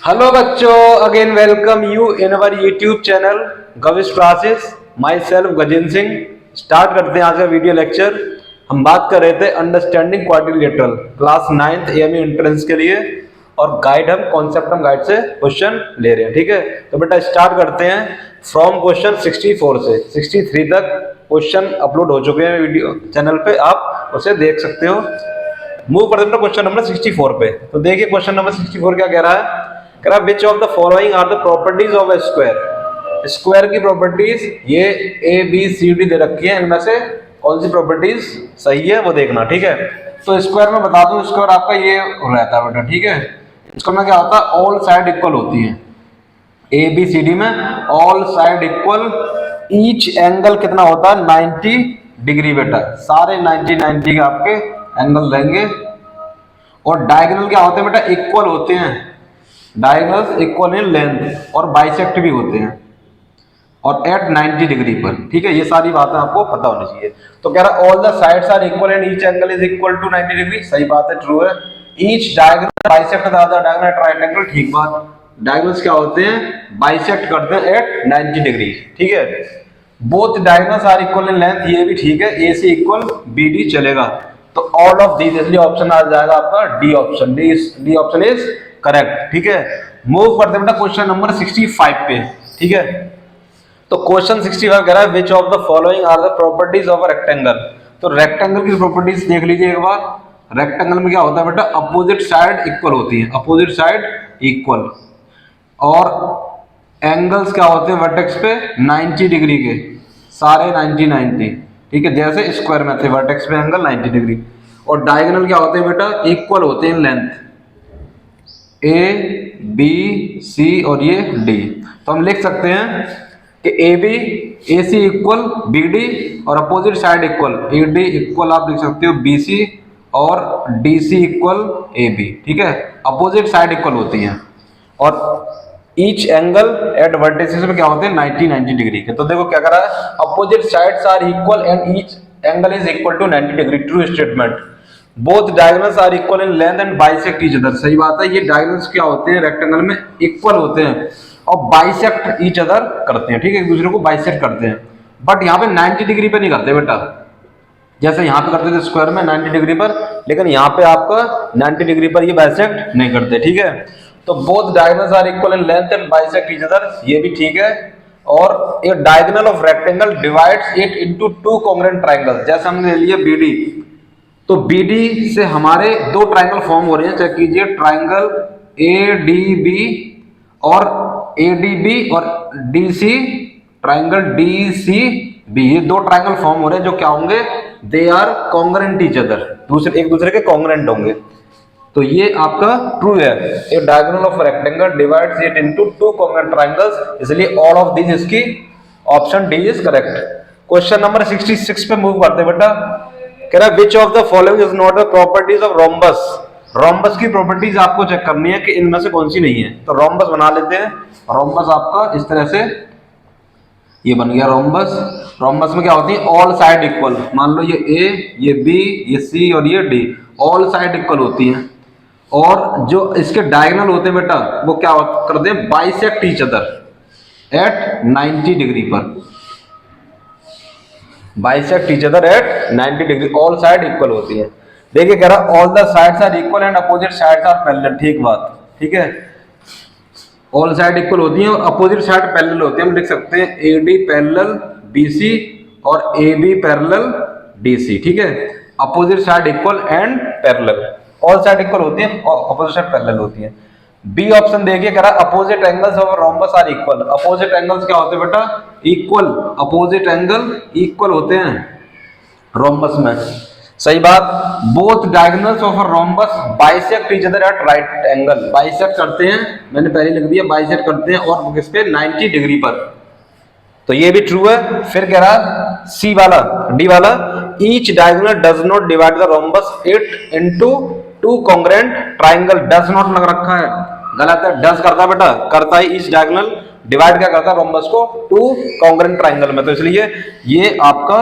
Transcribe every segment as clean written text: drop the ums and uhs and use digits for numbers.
Hello बच्चों, again welcome you in our YouTube channel Gavish classes. Myself Gajendra Singh. Start करते हैं आज का वीडियो लेक्चर। हम बात कर रहे थे understanding quadrilateral class 9th AMU entrance के लिए, और गाइड हम कॉन्सेप्ट हम गाइड से क्वेश्चन ले रहे हैं। ठीक है, तो बेटा स्टार्ट करते हैं फ्रॉम क्वेश्चन 64 से 63 तक क्वेश्चन अपलोड हो चुके हैं वीडियो चैनल पे, आप उसे देख सकते हो। मूव करते हैं क्वेश्चन नंबर 64 पे। तो देखिए क्वेश्चन नंबर 64 क्या कह रहा है। कह रहा which of the following are the properties of a square. Square की प्रॉपर्टीज ये ए बी सी डी दे रखी है, इनमें से कौन सी प्रॉपर्टीज सही है वो देखना। ठीक है, तो स्क्वायर में बता दूं, स्क्वायर आपका ये रहता है बेटा। ठीक है, इसको में क्या होता है, ऑल साइड इक्वल होती है। ए बी सी डी में all side equal, each angle कितना होता है 90 डिग्री बेटा। सारे 90 के आपके एंगल रहेंगे। और डायगोनल क्या होते हैं बेटा, इक्वल होते हैं। डायगोनल्स इक्वल इन लेंथ और बाइसेक्ट भी होते हैं, और एट 90 डिग्री पर। ठीक है, ये सारी बातें आपको पता होनी चाहिए। तो कह रहा all the sides are equal and each angle is equal to 90 degree. सही बात है, ट्रू है। Each diagonal bisect the other diagonal at right angle. ठीक बात। डायगोनल्स क्या होते हैं, बाइसेक्ट करते हैं एट 90 डिग्री। ठीक है, both diagonals are equal in length, ये भी ठीक है। A C equal B D चलेगा। तो ऑल ऑफ दीज, इसलिए ऑप्शन आ जाएगा आपका D option. D option is correct. ठीक है, मूव करते हैं बेटा क्वेश्चन नंबर 65 पे। ठीक है, तो क्वेश्चन 65 कह रहा है which of the following are the properties of a rectangle. तो रेक्टेंगल की प्रॉपर्टीज देख लीजिए एक बार। रेक्टेंगल में क्या होता है बेटा, अपोजिट साइड इक्वल होती है, अपोजिट साइड इक्वल। और एंगल्स क्या होते हैं वर्टेक्स पे 90 डिग्री के, सारे 90। ठीक है, जैसे स्क्वायर में थे वर्टेक्स पे एंगल 90 डिग्री। और डायगोनल क्या होते हैं बेटा, इक्वल होते हैं in length, A B C और ये डी। तो हम लिख सकते हैं कि A B, A C equal B D, और opposite side equal A D equal आप लिख सकते हो बी सी, और D C equal A B. ठीक है, अपोजिट साइड इक्वल होती हैं। और ईच एंगल एट वर्टिसेस में क्या होते हैं 90 डिग्री के। तो देखो क्या कर रहा है, opposite sides are equal and each angle is equal to 90 degree. True statement. Both diagonals are equal in length and bisect each other. सही बात है, ये डायगोनल्स क्या होते हैं रेक्टेंगल में, इक्वल होते हैं और बाइसेक्ट ईच अदर करते हैं। ठीक है, एक दूसरे को बाइसेक्ट करते हैं। बट यहाँ पे 90 डिग्री पे नहीं करते बेटा, जैसे यहाँ पे करते थे स्क्वायर में 90 डिग्री पर, लेकिन यहाँ पे आपका 90 डिग्री पर ये बाइसेक्ट नहीं करते। ठीक है, तो both diagonals are equal in length and bisect each other, ये भी ठीक है। और एक diagonal of rectangle divides it into two congruent triangle. जैसे हमने ले लिया बीडी, तो बीडी से हमारे दो ट्रायंगल फॉर्म हो रहे हैं। चेक कीजिए, ट्रायंगल ए डी बी और ए डी बी और D C, triangle D C B, ये दो ट्रायंगल फॉर्म हो रहे हैं जो क्या होंगे, they are congruent each other, दूसरे एक दूसरे के कॉन्ग्रुएंट होंगे। तो ये आपका ट्रू है। A diagonal of rectangle divides it into two congruent triangles, इसलिए ऑल ऑफ दीज इसकी option D is correct. Question number 66 पे मूव करते हैं बेटा। कह रहा है which of the following is not the properties of rhombus. Rhombus की प्रॉपर्टीज आपको चेक करनी है कि इनमें से कौन सी नहीं है। तो रोम्बस बना लेते हैं। रोम्बस आपका इस तरह से ये बन गया रोम्बस। रोम्बस में क्या होती है, ऑल साइड इक्वल। मान लो ये ए, ये बी, ये सी और ये डी, ऑल साइड इक्वल होती हैं। और जो इसके डायगोनल होते हैं बेटा, वो क्या करते हैं, bisect each other at 90 degree पर। Bisect each other at 90 degree, all side equal होती है। देखिए कह रहा all the sides are equal and opposite sides are parallel. ठीक बात, ठीक है, ऑल साइड इक्वल होती हैं और अपोजिट साइड पैरेलल होती है। हम लिख सकते हैं A D parallel B C और A B parallel D C. ठीक है, opposite side equal and parallel, all side equal होती है और अपोजिट साइड पैरेलल होती है। बी ऑप्शन देखिए, कह रहा opposite angles of rhombus are equal. Opposite angles क्या होते हैं बेटा, इक्वल। अपोजिट एंगल इक्वल होते हैं रोम्बस में। सही बात। Both diagonals of a rhombus bisect each other eight right angle. Bisect करते हैं, मैंने पहले लिख दिया, बाइसेक्ट करते हैं और किस पे 90 डिग्री पर। तो ये भी ट्रू है। फिर कह रहा सी वाला, डी वाला, each diagonal does not divide the rhombus it into two congruent triangle. Does not लग रखा है, गलत है। डज करता है बेटा, करता है। ईच डायगोनल डिवाइड क्या करता है रोम्बस को, टू कॉन्ग्रुएंट ट्रायंगल में। तो इसलिए ये आपका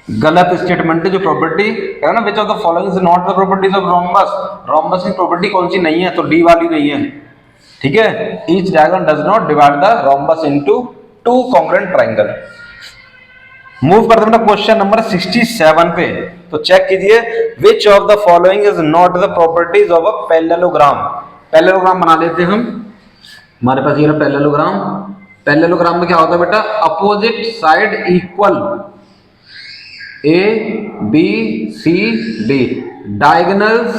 गलत स्टेटमेंट है। जो प्रॉपर्टी है ना, विच of the following is not the properties of rhombus. Rhombus की प्रॉपर्टी कौन सी नहीं है, तो डी वाली नहीं है। ठीक है, each diagonal does not divide the rhombus into two congruent triangle. Move करते हैं क्वेश्चन नंबर 67 पे। तो चेक कीजिए, विच of the following is not the properties of a parallelogram. Parallelogram बना लेते हैं हम। हमारे पास ये रहा पैरेललोग्राम। पैरेललोग्राम में क्या होता है बेटा, opposite side equal, A B C D, diagonals,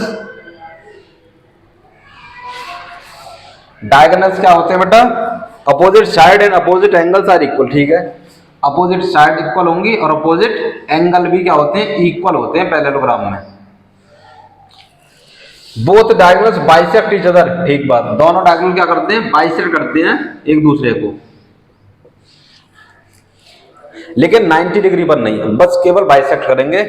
diagonals क्या होते हैं बेटा, opposite side and opposite angles are equal. ठीक है, अपोजिट साइड इक्वल होंगी और अपोजिट एंगल भी क्या होते हैं, इक्वल होते हैं पैरेललोग्राम में। Both diagonals bisect each other, ठीक बात, दोनों डायगोनल क्या करते हैं, बाइसेक्ट करते हैं एक दूसरे को, लेकिन 90 डिग्री पर नहीं, बस केवल बाइसेक्ट करेंगे।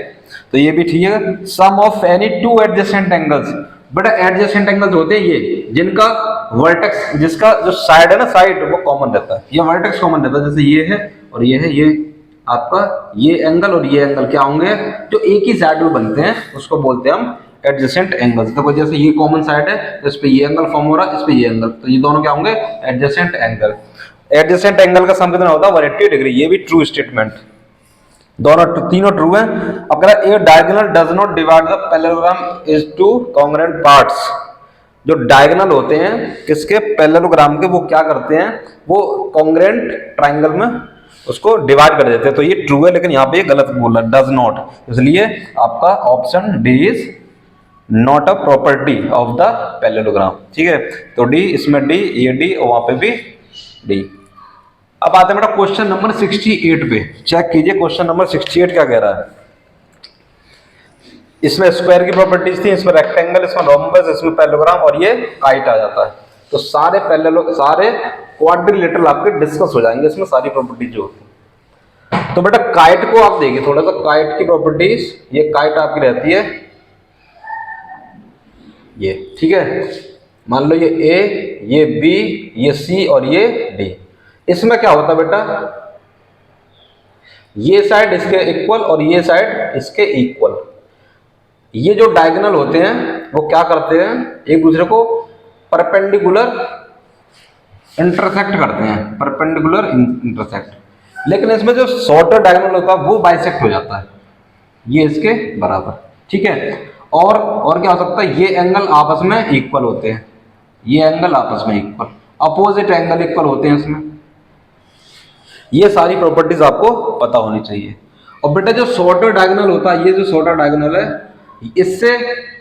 तो ये भी ठीक है। Sum of any two adjacent angles, but adjacent angles होते हैं ये जिनका वर्टेक्स, जिसका जो साइड है ना, साइड वो कॉमन रहता है, ये वर्टेक्स कॉमन रहता है। जैसे ये है और ये है, ये आपका ये एंगल और ये एंगल क्या होंगे, जो एक ही साइड में बनते हैं उसको बोलते हैं हम एडजेसेंट एंगल्स। तो जैसे ये कॉमन साइड है तो इस पे ये एंगल फॉर्म हो रहा है, इस पे ये एंगल, तो ये दोनों क्या होंगे, एडजेसेंट एंगल। एडजेसेंट एंगल का सम कितना होता है, 180 डिग्री। ये भी ट्रू स्टेटमेंट, दोनों तीनों ट्रू है। अगर a diagonal does not divide the parallelogram is two congruent parts, जो डायगोनल होते हैं किसके, पैरेललोग्राम के, वो क्या करते हैं, वो कॉन्ग्रुएंट ट्रायंगल में उसको डिवाइड कर देते हैं। तो ये ट्रू है, लेकिन यहाँ पे ये गलत बोला, डज नॉट, इसलिए आपका option D is not a property of the parallelogram. ठीक है, तो डी, इसमें डी, ये डी और वहां पे भी डी। अब आते हैं बेटा क्वेश्चन नंबर 68 पे। चेक कीजिए क्वेश्चन नंबर 68 क्या कह रहा है। इसमें स्क्वायर की प्रॉपर्टीज थी, इसमें रेक्टेंगल, इसमें रोम्बस, इसमें पैरेललोग्राम और ये काइट आ जाता है। तो सारे सारे क्वाड्रिलेटरल आपके डिस्कस हो जाएंगे, इसमें सारी प्रॉपर्टीज जो होती है। तो बेटा काइट को आप देखिए थोड़ा सा, काइट की प्रॉपर्टीज, ये काइट आपकी रहती है ये, ठीक है, मान लो ये ए, ये बी, ये सी और ये डी। इसमें क्या होता है बेटा, ये साइड इसके इक्वल और ये साइड इसके इक्वल। ये जो डायगोनल होते हैं वो क्या करते हैं, एक दूसरे को परपेंडिकुलर इंटरसेक्ट करते हैं, परपेंडिकुलर इंटरसेक्ट। लेकिन इसमें जो शॉर्टर डायगोनल होता है वो बाइसेक्ट हो जाता है, ये इसके बराबर। ठीक है, और क्या हो सकता है, ये एंगल आपस में इक्वल होते हैं, ये एंगल आपस में इक्वल, अपोजिट एंगल इक्वल होते हैं इसमें। ये सारी प्रॉपर्टीज आपको पता होनी चाहिए। और बेटा जो शॉर्टर डायगोनल होता है, ये जो शॉर्टर डायगोनल है, इससे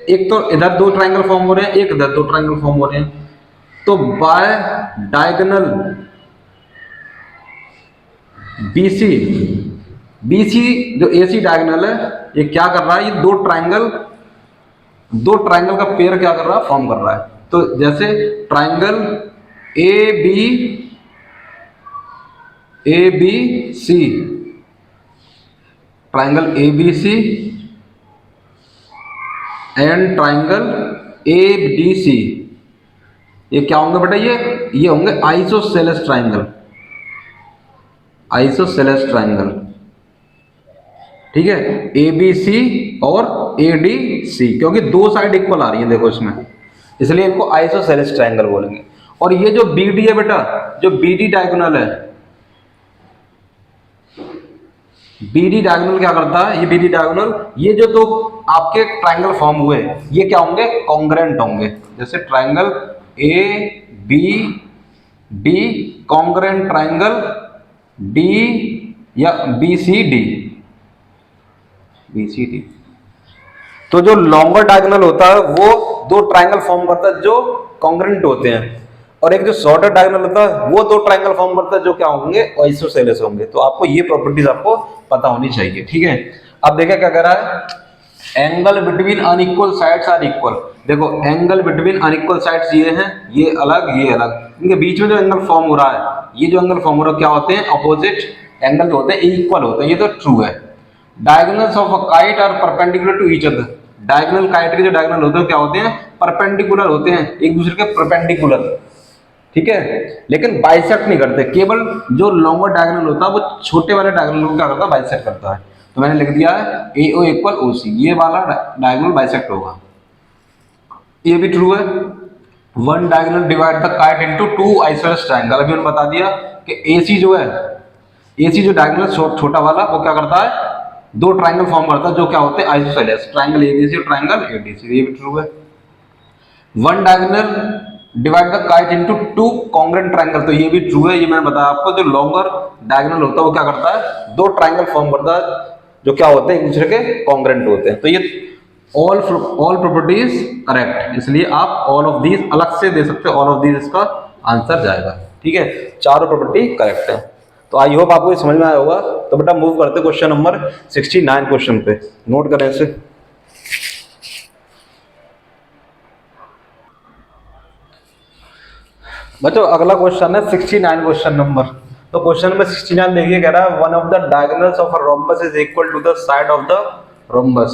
एक तो इधर दो ट्रायंगल फॉर्म हो रहे हैं, एक इधर दो ट्रायंगल फॉर्म हो रहे हैं। तो बाय डायगोनल BC, BC जो AC डायगोनल है, ये क्या कर रहा है, ये दो ट्रायंगल का पेयर क्या कर रहा है, फॉर्म कर रहा है। तो जैसे triangle ABC, triangle ABC and triangle ADC, ये क्या होंगे बेटा, ये होंगे आइसोसेलेस ट्रायंगल, आइसोसेलेस ट्रायंगल। ठीक है, ABC और ADC, क्योंकि दो साइड इक्वल आ रही है देखो इसमें, इसलिए इनको आइसोसेलेस ट्रायंगल बोलेंगे। और ये जो BD है बेटा, जो BD डायगोनल है, BD डायगोनल क्या करता है, ये BD डायगोनल, ये जो तो आपके ट्रायंगल फॉर्म हुए, ये क्या होंगे, कॉन्ग्रुएंट होंगे। जैसे triangle ABD congruent triangle D या BCD। तो जो लॉन्गर डायगोनल होता है वो दो ट्रायंगल फॉर्म करता है जो कॉन्ग्रुएंट होते हैं, और एक जो शॉर्टर डायगोनल होता है वो दो ट्रायंगल फॉर्म करता है जो क्या होंगे, आइसोसेलेस होंगे। तो आपको ये प्रॉपर्टीज आपको पता होनी चाहिए। ठीक है, अब देखिए क्या कह रहा है, angle between unequal sides are equal. देखो एंगल बिटवीन अनइक्वल साइड्स ये हैं, ये अलग, ये अलग, इनके बीच में जो एंगल फॉर्म हो रहा है, ये जो एंगल फॉर्म हो रहा है क्या होते हैं, अपोजिट एंगल जो होते हैं इक्वल होते हैं, ये तो ट्रू है। Diagonals of a kite are perpendicular to each other. Diagonal kite के जो डायगोनल होते हैं क्या होते हैं, परपेंडिकुलर होते हैं, एक दूसरे के परपेंडिकुलर। ठीक है, लेकिन बाइसेक्ट नहीं करते, केवल जो लॉन्गर डायगोनल होता है वो छोटे वाले डायगोनल को क्या करता है, बाइसेक्ट करता है। तो मैंने लिख दिया है AO इक्वल OC, ये वाला डायगोनल बाइसेक्ट होगा, ये भी ट्रू है। One diagonal divide the kite into two isosceles triangle. अभी मैंने बता दिया कि एसी जो है, एसी जो डायगोनल छोटा वाला वो क्या करता है, दो ट्रायंगल फॉर्म करता है जो क्या होते हैं आइसोसेलेस, ट्रायंगल एबीसी और ट्रायंगल एडीसी। ये भी ट्रू है। One diagonal divide the kite into two congruent triangle, तो ये भी ट्रू है। ये मैंने बताया आपको, जो लॉन्गर डायगोनल होता है वो क्या करता है, दो ट्रायंगल फॉर्म करता है जो क्या होते हैं एक दूसरे के कॉन्ग्रुएंट होते हैं। तो ये ऑल प्रॉपर्टीज करेक्ट, इसलिए आप ऑल ऑफ दीज अलग से दे सकते हो, ऑल ऑफ दीज इसका आंसर जाएगा। ठीक है, चारों प्रॉपर्टी करेक्ट है। तो आई होप आपको ये समझ में आया होगा। तो बेटा मूव करते क्वेश्चन नंबर 69 क्वेश्चन पे, नोट करें इसे। बच्चों अगला क्वेश्चन है 69 क्वेश्चन नंबर। तो क्वेश्चन नंबर 69 देखिए, कह रहा है one of the diagonals of a rhombus is equal to the side of the rhombus,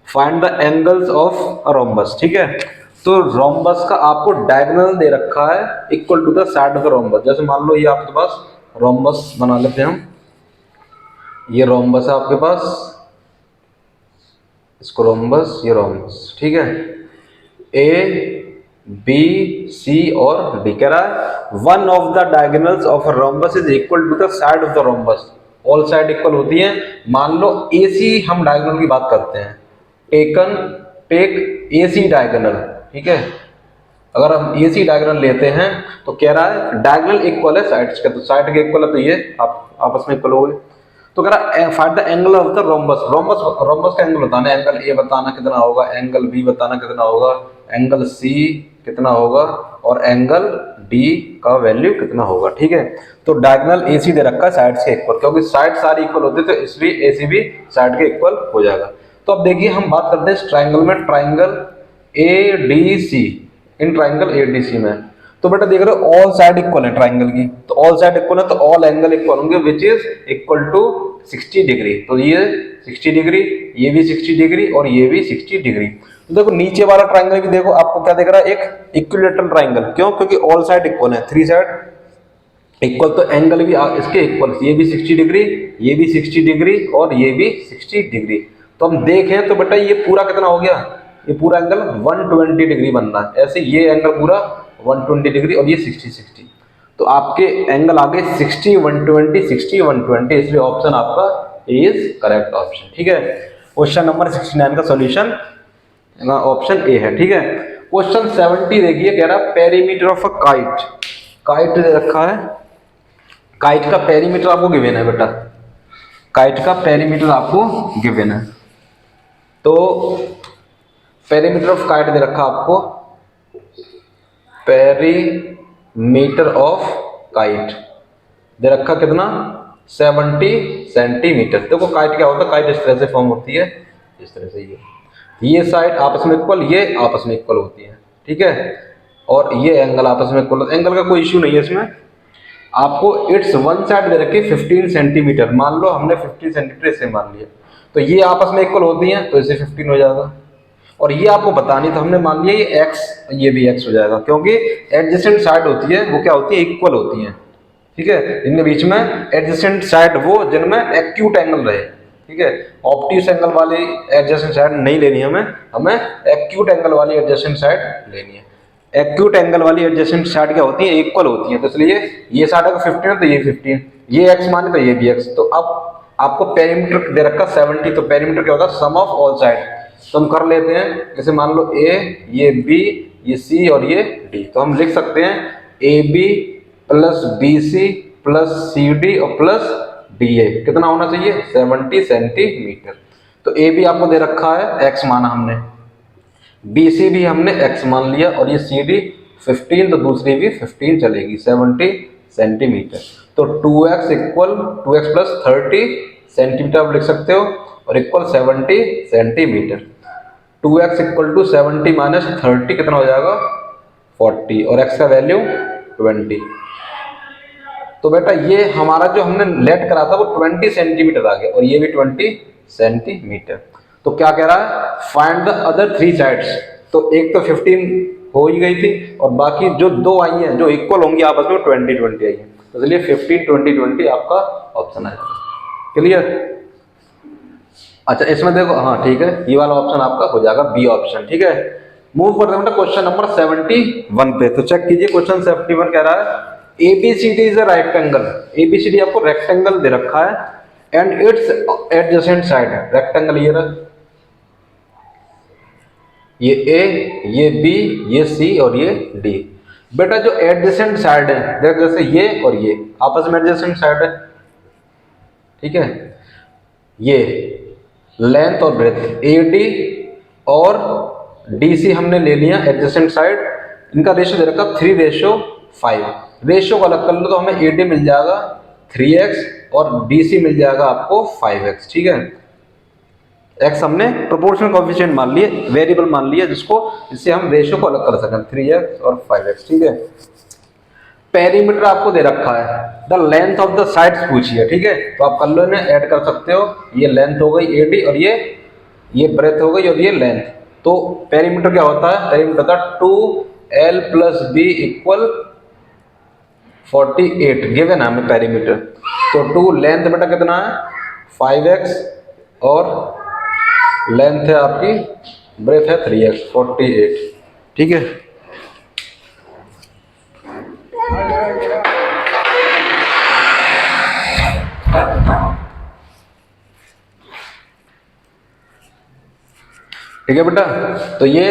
find the angles of a rhombus. ठीक है, तो रोम्बस का आपको डायगोनल दे रखा है equal to the side of the rhombus. जैसे मान लो ये आपके पास रोम्बस बना लेते हैं हम, ये रोम्बस है आपके पास, इसको रोम्बस, ये रोम्बस। ठीक है, ए बी सी और डी, कह रहा है one of the diagonals of rhombus is equal to the side of the rhombus. All side equal होती हैं। मान लो ए सी हम डायगोनल की बात करते हैं, टेक ए सी डायगोनल। ठीक है, अगर हम ए सी डायगोनल लेते हैं तो कह रहा है डायगोनल इक्वल है साइड्स का, तो साइड के इक्वल है तो ये आप आपस में इक्वल हो गए। तो कह रहा है find the angle of the rhombus. Rhombus का एंगल बताना है, एंगल ए बताना कितना होगा, एंगल बी बताना कितना होगा, एंगल सी कितना होगा और एंगल डी का वैल्यू कितना होगा। ठीक है, तो डायगोनल ए सी दे रखा है साइड्स के इक्वल, क्योंकि साइड सारी इक्वल होते तो इसलिए ए सी भी साइड के इक्वल हो जाएगा। तो अब देखिए हम बात करते हैं इस ट्राइंगल में, ट्राइंगल ए डी सी, इन ट्राइंगल ए डी सी में। तो बेटा देख रहे हो ऑल साइड इक्वल है ट्राइंगल की, तो ऑल साइड इक्वल है तो ऑल एंगल इक्वल होंगे which is equal to 60 degree. तो ये 60 डिग्री, ये भी 60 डिग्री और ये भी 60 डिग्री। तो देखो नीचे वाला ट्राइंगल भी देखो आपको क्या दिख रहा है, एक इक्विलेटरल ट्राइंगल। क्यों? क्योंकि ऑल साइड इक्वल है, थ्री साइड इक्वल, तो एंगल भी इसके इक्वल, ये भी 60 डिग्री, ये भी 60 डिग्री और ये भी 60 डिग्री। तो हम देखें तो बेटा ये पूरा कितना हो गया, ये पूरा एंगल 120 डिग्री बन रहा है। ऐसे ये एंगल पूरा 120 डिग्री और ये 60। तो आपके एंगल आ गए 60 120 60 120, इसलिए ऑप्शन आपका इज करेक्ट ऑप्शन। ठीक है, क्वेश्चन नंबर 69 का सॉल्यूशन ऑप्शन ए है। ठीक है, क्वेश्चन 70 देखिए, कह रहा है perimeter of a kite. Kite दे रखा है, काइट का पेरीमीटर आपको गिवन है बेटा, काइट का पेरीमीटर आपको गिवन है। तो पेरीमीटर ऑफ काइट दे रखा आपको, पेरीमीटर ऑफ काइट दे रखा कितना, 70 सेंटीमीटर। देखो काइट क्या होता है, काइट इस तरह से फॉर्म होती है, इस तरह से ये साइड आपस में इक्वल, ये आपस में इक्वल होती है। ठीक है, और ये एंगल आपस में इक्वल, एंगल का कोई इश्यू नहीं है इसमें। आपको इट्स वन साइड दे रखी 15 सेंटीमीटर, मान लो हमने 15 सेंटीमीटर इसे मान लिया, तो ये आपस में इक्वल होती हैं तो इसे 15 हो जाएगा। और ये आपको बतानी, तो हमने मान लिया ये x, ये भी x हो जाएगा, क्योंकि एडजेसेंट साइड होती है वो क्या होती है, इक्वल होती है। ठीक है, इनके बीच में एडजेसेंट साइड वो जिनमें एक्यूट एंगल रहे। ठीक है, ऑब्ट्यूस एंगल वाली एडजेसेंट साइड नहीं लेनी है हमें एक्यूट एंगल वाली एडजेसेंट साइड लेनी है। एक्यूट एंगल वाली एडजेसेंट साइड क्या होती है, इक्वल होती है। तो इसलिए ये साइड अगर 15 तो ये 15, ये x माने तो ये भी x। तो अब आपको पेरीमीटर दे रखा 70, तो पेरीमीटर क्या होता है, सम ऑफ ऑल साइड। तो हम कर लेते हैं, जैसे मान लो a, ये b, ये c और ये d। तो हम लिख सकते हैं ab plus bc plus cd और प्लस da कितना होना चाहिए, 70 सेंटीमीटर। तो ab आपको दे रखा है x माना हमने, BC भी हमने x मान लिया और ये CD 15, तो दूसरी भी 15 चलेगी, 70 सेंटीमीटर। तो 2x equal 2x plus 30 centimetre आप लिख सकते हो और equal 70 centimetre. 2x equal to 70 minus 30 कितना हो जाएगा, 40 और x का वैल्यू 20। तो बेटा ये हमारा जो हमने लेट करा था वो 20 सेंटीमीटर आ गया और ये भी 20 सेंटीमीटर। तो क्या कह रहा है, find the other three sides. तो एक तो 15 हो ही गई थी और बाकी जो दो आई हैं जो इक्वल होंगी आपस में 20 20 आई हैं। तो चलिए 15 20 20 आपका ऑप्शन आएगा। क्लियर? अच्छा इसमें देखो, हाँ ठीक है, ये वाला ऑप्शन आपका हो जाएगा बी ऑप्शन। ठीक है, मूव करते हैं बेटा क्वेश्चन नंबर 71 पे। तो चेक कीजिए क्वेश्चन 71 कह रहा है ABCD is a rectangle. ABCD आपको रेक्टेंगल दे रखा है एंड इट्स एडजेसेंट साइड है। रेक्टेंगल ये रहा, ये ए, ये बी, ये सी और ये डी। बेटा जो एडजेसेंट साइड है देख, जैसे ये और ये आपस में एडजेसेंट साइड है, ठीक है। ये लेंथ और ब्रेथ एडी और डीसी हमने ले लिया एडजेसेंट साइड। इनका रेशियो दे रखा 3:5। रेशियो को अलग कर लो तो हमें एडी मिल जाएगा 3x और डीसी मिल जाएगा आपको 5x, ठीक है। x हमने प्रोपोर्शनल कोएफिशिएंट मान लिए, वेरिएबल मान लिया जिसको, इससे हम रेशियो को अलग कर सकें 3x और 5x, ठीक है। पेरीमीटर आपको दे रखा है, the length of the sides पूछी है, ठीक है। तो आप कर लो इन्हें ऐड कर सकते हो, ये लेंथ हो गई एडी और ये ब्रेथ हो गई और ये लेंथ। तो पेरीमीटर क्या होता है, पेरीमीटर होता है 2l + b = 48 गिवन है हमें पेरीमीटर। तो 2 लेंथ बेटा कितना है 5x और लेंथ है आपकी, ब्रेथ है 3x 48, ठीक है। ठीक है बेटा, तो ये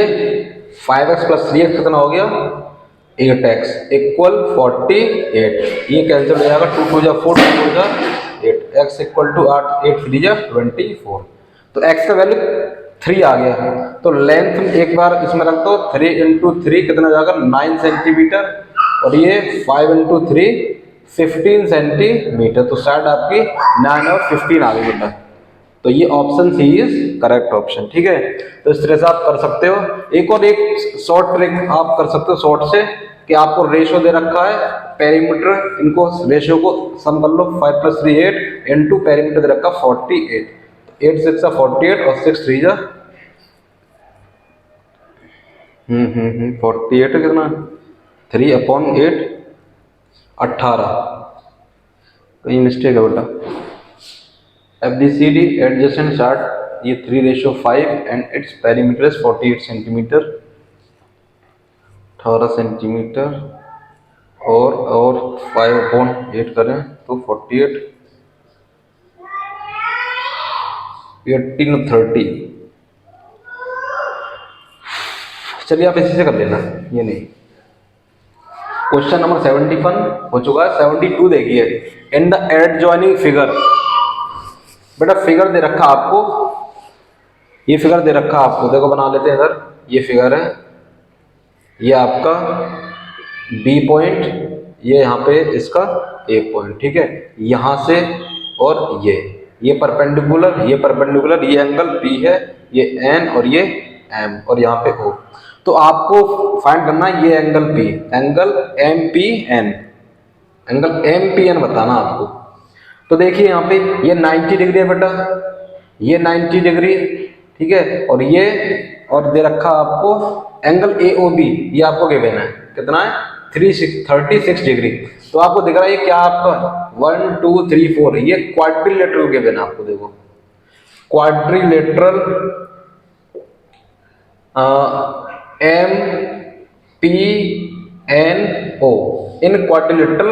5x + 3x कितना हो गया 8x = 48। ये कैंसिल हो जाएगा, 2 × 2 = 4, 2 × 2 = 8, x = 8, 8 × 3 = 24। तो x का वैल्यू 3 आ गया। तो लेंथ एक बार इसमें रख दो, 3 × 3 कितना जाएगा 9 सेंटीमीटर और ये 5 × 3 15 सेंटीमीटर। तो साइड आपकी 9 और 15 आ गई बेटा। तो ये option C is correct option, ठीक है। तो इस तरह से आप कर सकते हो। एक और एक शॉर्ट ट्रिक आप कर सकते हो शॉर्ट से, कि आपको रेशियो दे रखा है पेरीमीटर, इनको रेशियो को सम कर लो, 5 + 3 8 इनटू पेरीमीटर दे रखा 48। 8 × 6 = 48 और 6 × 3 = 48 कितना 3/8 18। कहीं मिस्टेक है बेटा। FBCD adjacent side ये 3:5 and its perimeter is 48 centimetre 18 centimetre और 5/8 करें तो 48 18 और 30। चलिए आप इसी से कर लेना, ये नहीं। क्वेश्चन नंबर 71 हो चुका है। 72 देखिए, इन द एडजॉइनिंग फिगर। बेटा फिगर दे रखा आपको, ये फिगर दे रखा आपको, देखो बना लेते हैं इधर। ये फिगर है, ये आपका बी पॉइंट, ये यहाँ पे इसका ए पॉइंट, ठीक है। यहाँ से और ये परपेंडिकुलर, ये एंगल पी है, ये एन और ये एम और यहाँ पे ओ। तो आपको फाइंड करना है ये angle P, angle M P N, angle M P N बताना आपको। तो देखिए यहाँ पे ये 90 डिग्री है बेटा, ये 90 डिग्री, ठीक है। और दे रखा आपको एंगल AOB, ये आपको गिवन है कितना है 36 डिग्री। तो आपको दिख रहा है ये क्या आपका 1 2 3 4, ये क्वाड्रिलेटरल गिवन है आपको। देखो quadrilateral MPNO, in quadrilateral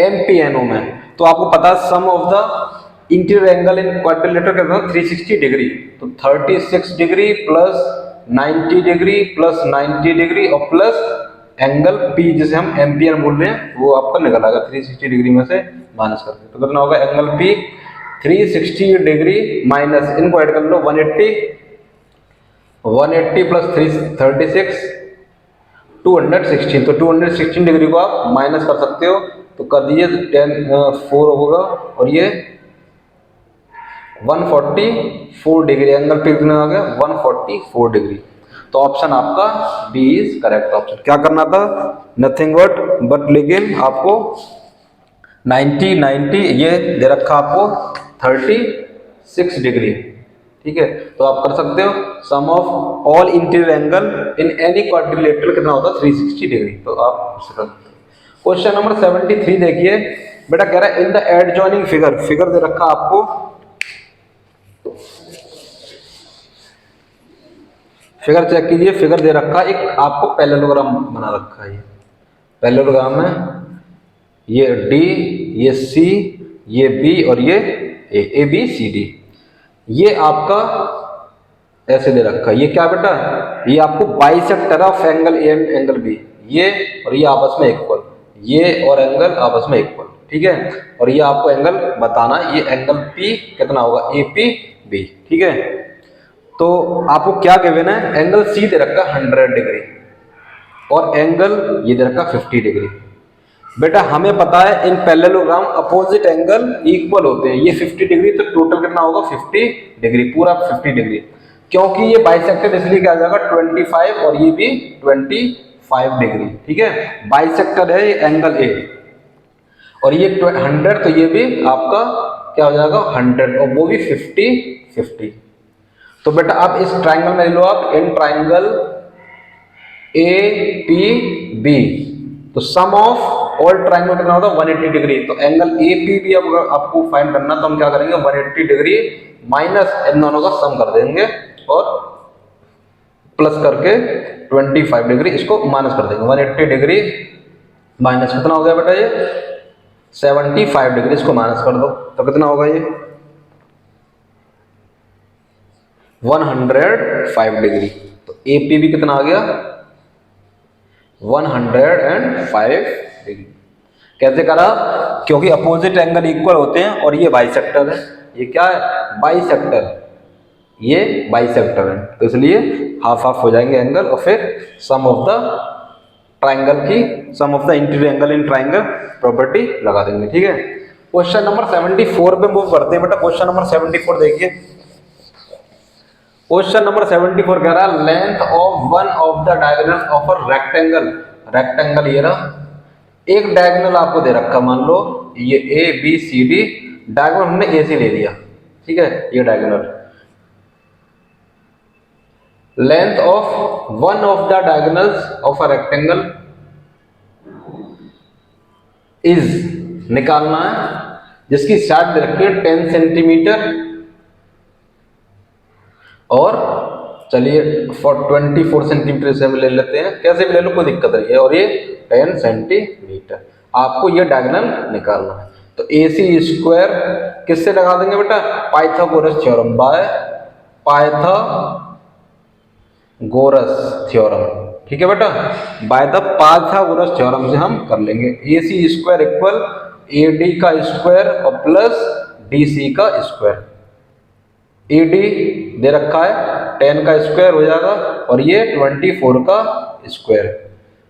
MPNO में। तो आपको पता है sum of the interior angle in quadrilateral कितना 360 डिग्री। तो 36 degree plus 90 degree plus 90 degree और प्लस एंगल P जिसे हम एम्पियर बोल रहे हैं, वो आपका निकल आएगा 360 डिग्री में से माइनस करके। तो कितना होगा एंगल P 360 डिग्री माइनस, इनको ऐड कर लो 180 प्लस 336 216। तो 216 डिग्री को आप माइनस कर सकते हो, तो कर दीजिए 4 होगा और ये 144 डिग्री, एंगल पे कितना आ गया 144 डिग्री। तो ऑप्शन आपका बी इज करेक्ट ऑप्शन। क्या करना था नथिंग बट लेकिन आपको 90 ये दे रखा आपको 36 डिग्री, ठीक है। तो आप कर सकते हो sum of all interior angle in any quadrilateral कितना होता है 360 डिग्री। तो आप क्वेश्चन नंबर 73 देखिए बेटा, कह रहा है इन द एडजॉइनिंग फिगर दे रखा आपको फिगर चेक कीजिए, फिगर दे रखा है, एक आपको पैरेललोग्राम बना रखा है। ये पैरेललोग्राम है, ये डी, ये सी, ये बी और ये ए बी सी डी। ये आपका ऐसे दे रखा है। ये क्या बेटा, ये आपको bisector of angle A and angle B, ये और ये आपस में इक्वल, ये और एंगल आपस में इक्वल, ठीक है। और ये आपको एंगल बताना, ये एंगल पी कितना होगा, ए पी बी, ठीक है। तो आपको क्या गिवन है, एंगल सी दे रखा 100 डिग्री और एंगल ये दे रखा 50 डिग्री। बेटा हमें पता है इन पैरेललोग्राम अपोजिट एंगल इक्वल होते हैं। ये 50 डिग्री, तो टोटल कितना होगा 50 डिग्री, पूरा 50 डिग्री। क्योंकि ये बाइसेक्टेड इसलिए क्या आ जाएगा 25 और ये भी 25 डिग्री, ठीक है। बाइसेक्टर है ये एंगल ए और ये 100, तो ये भी आपका क्या हो जाएगा 100 और वो भी 50-50। तो बेटा आप इस ट्राइंगल में ले लो, आप इन ट्राइंगल ए पी बी, तो सम ऑफ ऑल ट्राइंगल कितना होता है 180 डिग्री। तो एंगल ए पी बी अब आपको फाइंड करना, तो हम क्या करेंगे 180 डिग्री माइनस इन दोनों का सम कर देंगे और प्लस करके 25 डिग्री इसको माइनस कर देंगे। 180 डिग्री माइनस कितना हो गया बेटा, ये 75 डिग्री, इसको माइनस कर दो तो कितना होगा ये 105 डिग्री। तो ए पी बी कितना आ गया 105 डिग्री। कैसे करा, क्योंकि अपोजिट एंगल इक्वल होते हैं और ये बाइसेक्टर है। ये क्या है बाइसेक्टर, ये बाइसेक्टर है, तो इसलिए हाफ हाफ हो जाएंगे एंगल और फिर सम ऑफ द ट्राइंगल की, sum of the interior angle in triangle property लगा देंगे, ठीक है। क्वेश्चन नंबर 74 पे मूव करते हैं बेटा। क्वेश्चन नंबर 74 देखिए। क्वेश्चन नंबर 74 कह रहा है length of one of the diagonal of a rectangle. Rectangle ये रहा, एक डायगोनल आपको दे रखा, मान लो ये A B C D, diagonal हमने ए सी ले लिया, ठीक है। ये diagonal length of one of the diagonals of a rectangle is निकालना है, जिसकी साइड दे रखी है 10 सेंटीमीटर और चलिए 24 सेंटीमीटर से हम ले लेते हैं, कैसे भी ले लो कोई दिक्कत नहीं है। और ये 10 सेंटीमीटर आपको ये डायगोनल निकालना है। तो ए सी स्क्वायर किससे लगा देंगे बेटा, Pythagoras theorem, by Pythagoras theorem, ठीक है बेटा। बाय द पाइथागोरस थ्योरम से हम कर लेंगे। ए सी स्क्वायर इक्वल ए डी का स्क्वायर और प्लस डी सी का स्क्वायर। ए डी दे रखा है 10 का स्क्वायर हो जाएगा और ये 24 का स्क्वायर,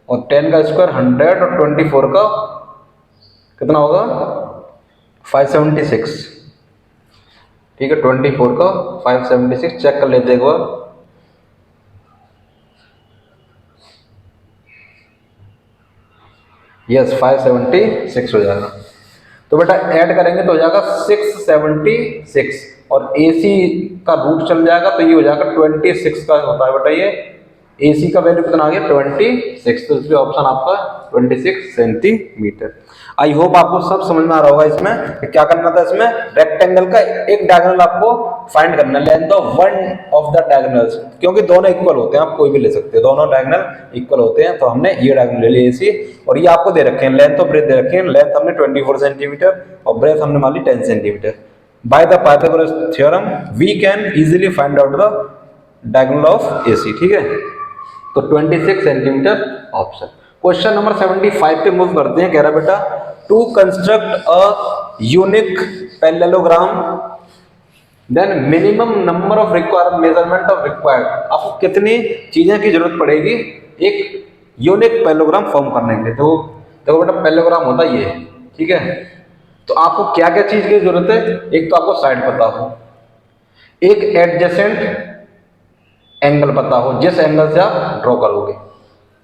और 10 का स्क्वायर 100 और 24 का कितना होगा 576, ठीक है। 24 का 576 चेक कर लेते एक बार। यस 576 हो जाएगा। तो बेटा ऐड करेंगे तो हो जाएगा 676 और AC का रूट चल जाएगा तो ये हो जाएगा 26 का होता है बेटा। ये AC का वैल्यू कितना आ गया 26, तो इसलिए ऑप्शन आपका 26 सेंटीमीटर। आई होप आपको सब समझ में आ रहा होगा। इसमें क्या करना था, इसमें रेक्टेंगल का एक डायगोनल आपको फाइंड करना है, length of one of the diagonals, क्योंकि दोनों इक्वल होते हैं, आप कोई भी ले सकते हैं, दोनों डायगोनल इक्वल होते हैं। तो हमने ये डायगोनल ले लिया AC और ये आपको दे रखे हैं लेंथ और ब्रेथ दे रखे हैं। लेंथ हमने 24 सेंटीमीटर और ब्रेथ हमने मान ली 10 centimetre. By the Pythagoras theorem we can easily find out the diagonal of AC, ठीक है। तो 26 सेंटीमीटर ऑप्शन। क्वेश्चन नंबर 75 पे मूव करते हैं। कह रहा बेटा to construct a unique parallelogram then minimum number of required measurement of required. आपको कितनी चीजें की जरूरत पड़ेगी एक यूनिक पैरेललोग्राम फॉर्म करने के लिए। तो देखो बेटा पैरेललोग्राम होता ये है, ठीक है। तो आपको क्या क्या चीज की जरूरत है, एक तो आपको साइड पता हो, एक एडजेसेंट एंगल पता हो जिस एंगल से आप ड्रॉ करोगे,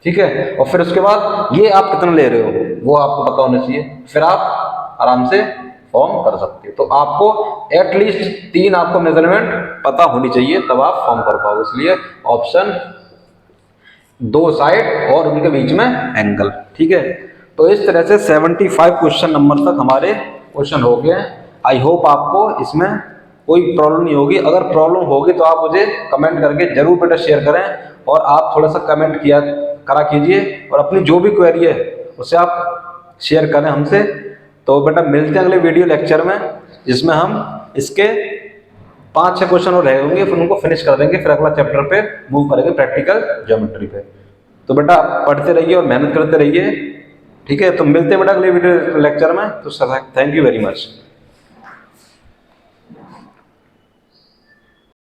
ठीक है। और फिर उसके बाद ये आप कितना ले रहे हो वो आपको पता होना चाहिए, फिर आप आराम से फॉर्म कर सकते हो। तो आपको एटलीस्ट 3 आपको मेजरमेंट पता होनी चाहिए तब आप फॉर्म कर पाओगे। इसलिए ऑप्शन 2 साइड और उनके बीच में एंगल, ठीक है। तो इस तरह से 75 क्वेश्चन नंबर तक हमारे क्वेश्चन हो गए। आई होप आपको इसमें कोई प्रॉब्लम नहीं होगी। अगर प्रॉब्लम होगी तो आप मुझे कमेंट करके जरूर बेटा शेयर करें, और आप थोड़ा सा कमेंट किया करा कीजिए, और अपनी जो भी क्वेरी है उसे आप शेयर करें हमसे। तो बेटा मिलते हैं अगले वीडियो लेक्चर में, जिसमें हम इसके 5-6 क्वेश्चन और रहे होंगे, फिर उनको फिनिश कर देंगे, फिर अगला चैप्टर पे मूव करेंगे प्रैक्टिकल ज्योमेट्री पे। तो बेटा पढ़ते रहिए और मेहनत करते रहिए, ठीक है। तो मिलते हैं बेटा अगले वीडियो लेक्चर में। तो थैंक यू वेरी मच।